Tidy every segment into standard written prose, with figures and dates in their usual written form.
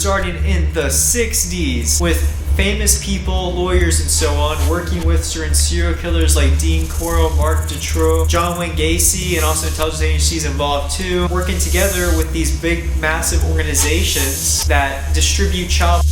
Starting in the 60s with famous people, lawyers, and so on, working with certain serial killers like Dean Corll, Mark Dutroux, John Wayne Gacy, and also intelligence agencies involved too, working together with these big, massive organizations that distribute child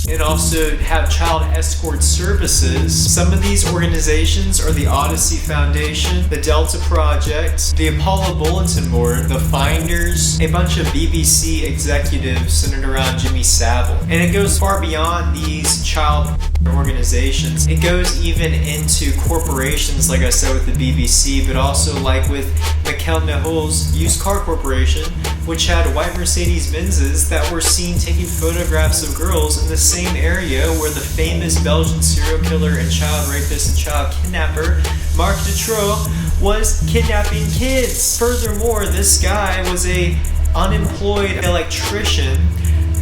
and also have child escort services. Some of these organizations are the Odyssey Foundation, the Delta Project, the Apollo Bulletin Board, the Finders, a bunch of BBC executives centered around Jimmy Savile. And it goes far beyond these child organizations. It goes even into corporations, like I said with the BBC, but also like with McKell-Nehul's used car corporation, which had white Mercedes-Benzes that were seen taking photographs of girls in the same area where the famous Belgian serial killer and child rapist and child kidnapper Mark Dutroux was kidnapping kids. Furthermore, this guy was an unemployed electrician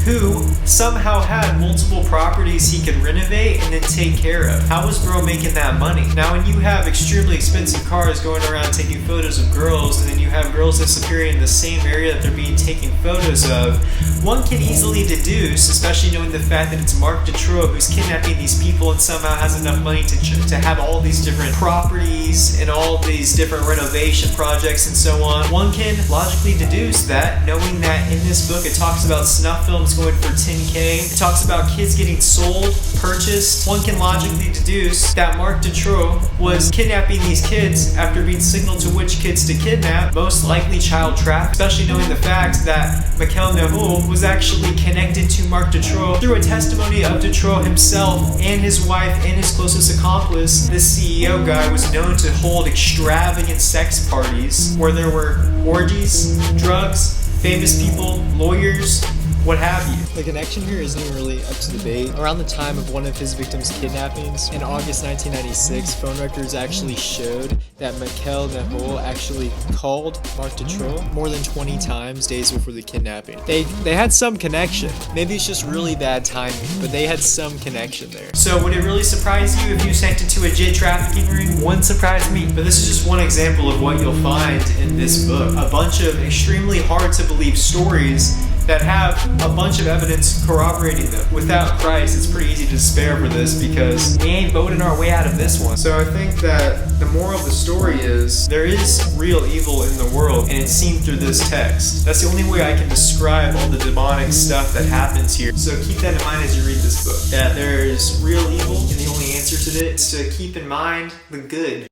who somehow had multiple properties he could renovate and then take care of. How was bro making that money? Now, when you have extremely expensive cars going around taking photos of girls, and then you have girls disappearing in the same area that they're being taken photos of, one can easily deduce, especially knowing the fact that it's Mark Dutroux who's kidnapping these people and somehow has enough money to have all these different properties and all these different renovation projects and so on. One can logically deduce that, knowing that in this book it talks about snuff films going for $10K. It talks about kids getting sold, purchased. One can logically deduce that Mark Dutroux was kidnapping these kids after being signaled to which kids to kidnap, most likely child trafficking, especially knowing the fact that McKell-Nehul was actually connected to Mark Dutroux through a testimony of Dutroux himself and his wife and his closest accomplice. This CEO guy was known to hold extravagant sex parties where there were orgies, drugs, famous people, lawyers, what have you. The connection here isn't even really up to debate. Around the time of one of his victims' kidnappings, in August 1996, phone records actually showed that McKell-Nehul actually called Mark Dutroux more than 20 times days before the kidnapping. They had some connection. Maybe it's just really bad timing, but they had some connection there. So would it really surprise you if you sent it to a jit trafficking ring? Wouldn't surprise me. But this is just one example of what you'll find in this book. A bunch of extremely hard to believe stories that have a bunch of evidence corroborating them. Without Christ, it's pretty easy to despair for this because we ain't voting our way out of this one. So I think that the moral of the story is there is real evil in the world, and it's seen through this text. That's the only way I can describe all the demonic stuff that happens here. So keep that in mind as you read this book, that there is real evil, and the only answer to it is to keep in mind the good.